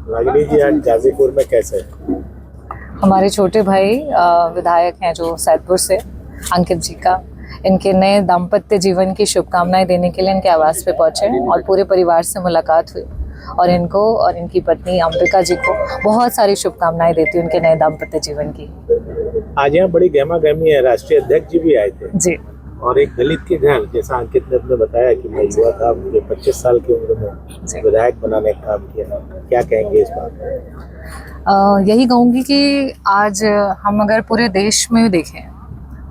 रागिनी जी आज गाजीपुर में कैसे हैं? हमारे छोटे भाई विधायक हैं जो सैदपुर से, अंकित जी का, इनके नए दाम्पत्य जीवन की शुभकामनाएं देने के लिए इनके आवास पे पहुंचे और पूरे परिवार से मुलाकात हुई और इनको और इनकी पत्नी अंबिका जी को बहुत सारी शुभकामनाएं देती हूँ उनके नए दाम्पत्य जीवन की। आज यहाँ बड़ी गहमा गहमी है, राष्ट्रीय अध्यक्ष जी भी आए थे जी। और एक दलित के घर, जैसा अंकित ने अपने बताया कि मैं युवा था, मुझे 25 साल की उम्र में विधायक बनाने का काम किया, क्या कहेंगे इस बात में? यही कहूँगी कि आज हम अगर पूरे देश में देखें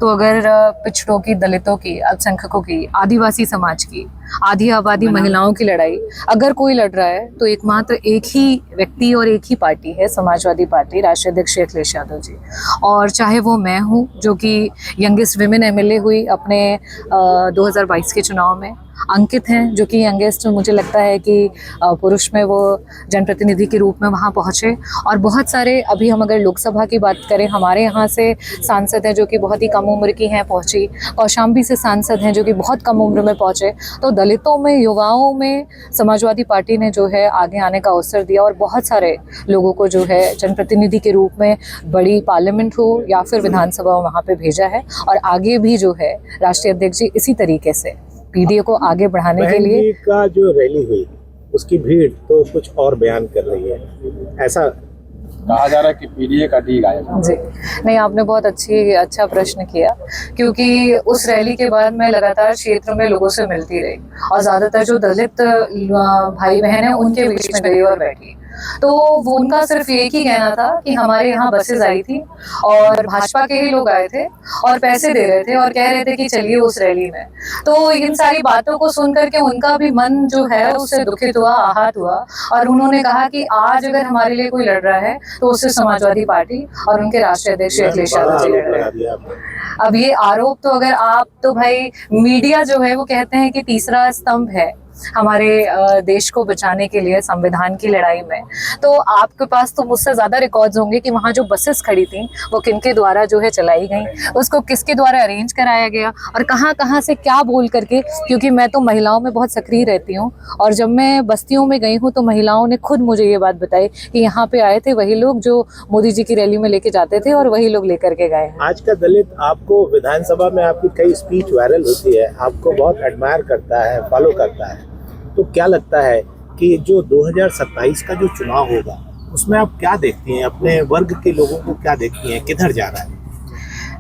तो अगर पिछड़ों की, दलितों की, अल्पसंख्यकों की, आदिवासी समाज की, आधी आबादी महिलाओं की लड़ाई अगर कोई लड़ रहा है तो एकमात्र एक ही व्यक्ति और एक ही पार्टी है, समाजवादी पार्टी, राष्ट्रीय अध्यक्ष अखिलेश यादव जी। और चाहे वो मैं हूँ जो कि यंगेस्ट विमेन एमएलए हुई अपने 2022 के चुनाव में, अंकित हैं जो कि यंगेस्ट मुझे लगता है कि पुरुष में वो जनप्रतिनिधि के रूप में वहाँ पहुँचे, और बहुत सारे, अभी हम अगर लोकसभा की बात करें, हमारे यहाँ से सांसद हैं जो कि बहुत ही कम उम्र की हैं पहुँची, कौशाम्बी से सांसद हैं जो कि बहुत कम उम्र में पहुँचे। तो दलितों में, युवाओं में समाजवादी पार्टी ने जो है आगे आने का अवसर दिया और बहुत सारे लोगों को जो है जनप्रतिनिधि के रूप में बड़ी पार्लियामेंट हो या फिर विधानसभा वहाँ पे भेजा है, और आगे भी जो है राष्ट्रीय अध्यक्ष जी इसी तरीके से पीडीए को आगे बढ़ाने के लिए। का जो रैली हुई उसकी भीड़ तो कुछ और बयान कर रही है, ऐसा कहा जा रहा है कि पीडीए का डी गायब। जी नहीं, आपने बहुत अच्छा प्रश्न किया, क्योंकि उस रैली के बाद मैं लगातार क्षेत्र में लोगों से मिलती रही और ज्यादातर जो दलित भाई बहन हैं उनके बीच में गई और बैठी, तो वो उनका सिर्फ एक ही कहना था कि हमारे यहाँ बसेस आई थी और भाजपा के ही लोग आए थे और पैसे दे रहे थे और कह रहे थे कि चलिए उस रैली में। तो इन सारी बातों को सुन करके उनका भी मन जो है उससे दुखित हुआ, आहत हुआ, और उन्होंने कहा कि आज अगर हमारे लिए कोई लड़ रहा है तो उससे समाजवादी पार्टी और उनके राष्ट्रीय अध्यक्ष अखिलेश यादव जी लड़ रहे हैं। अब ये आरोप तो अगर आप, तो भाई मीडिया जो है वो कहते हैं कि तीसरा स्तंभ है हमारे देश को बचाने के लिए संविधान की लड़ाई में, तो आपके पास तो मुझसे ज्यादा रिकॉर्ड्स होंगे कि वहाँ जो बसेस खड़ी थी वो किनके द्वारा जो है चलाई गई, उसको किसके द्वारा अरेंज कराया गया और कहाँ कहाँ से क्या बोल करके। क्योंकि मैं तो महिलाओं में बहुत सक्रिय रहती हूँ और जब मैं बस्तियों में गई हूँ तो महिलाओं ने खुद मुझे ये बात बताई कि यहाँ पे आए थे वही लोग जो मोदी जी की रैली में लेके जाते थे और वही लोग लेकर के गए। आज का दलित आपको विधानसभा में आपकी कई स्पीच वायरल होती है, आपको बहुत एडमायर करता है, फॉलो करता है, तो क्या लगता है कि जो 2027 का जो चुनाव होगा उसमें आप क्या देखती हैं, अपने वर्ग के लोगों को क्या देखती हैं, किधर जा रहा है?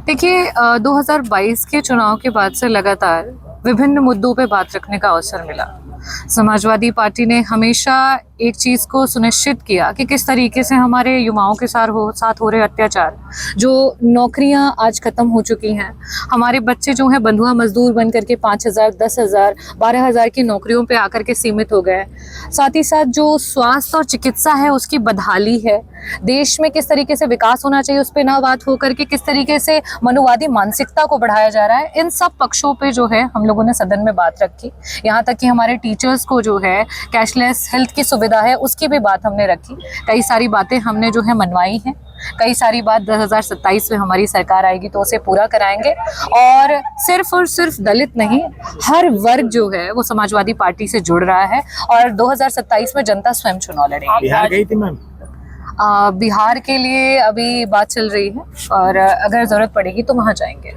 देखिए, 2022 के चुनाव के बाद से लगातार विभिन्न मुद्दों पे बात रखने का अवसर मिला। समाजवादी पार्टी ने हमेशा एक चीज को सुनिश्चित किया कि किस तरीके से हमारे युवाओं के साथ हो रहे अत्याचार, जो नौकरियां आज खत्म हो चुकी हैं, हमारे बच्चे जो हैं बंधुआ मजदूर बन करके 5,000, 10,000, 12,000 की नौकरियों पे आकर के सीमित हो गए। साथ ही साथ जो स्वास्थ्य और चिकित्सा है उसकी बदहाली है, देश में किस तरीके से विकास होना चाहिए उस पर ना बात हो करके किस तरीके से मनुवादी मानसिकता को बढ़ाया जा रहा है, इन सब पक्षों पे जो है हम लोगों ने सदन में बात रखी। यहाँ तक कि हमारे टीचर्स को जो है कैशलेस हेल्थ की सुविधा है उसकी भी बात हमने रखी। कई सारी बातें हमने जो है मनवाई हैं, कई सारी बात 2027 में हमारी सरकार आएगी तो उसे पूरा कराएंगे। और सिर्फ दलित नहीं, हर वर्ग जो है वो समाजवादी पार्टी से जुड़ रहा है और 2027 में जनता स्वयं चुनाव लड़ेगी। बिहार गई थी मैम? बिहार के लिए अभी बात चल रही है और अगर जरूरत पड़ेगी तो वहाँ जाएंगे।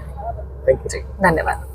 Thank you. धन्यवाद।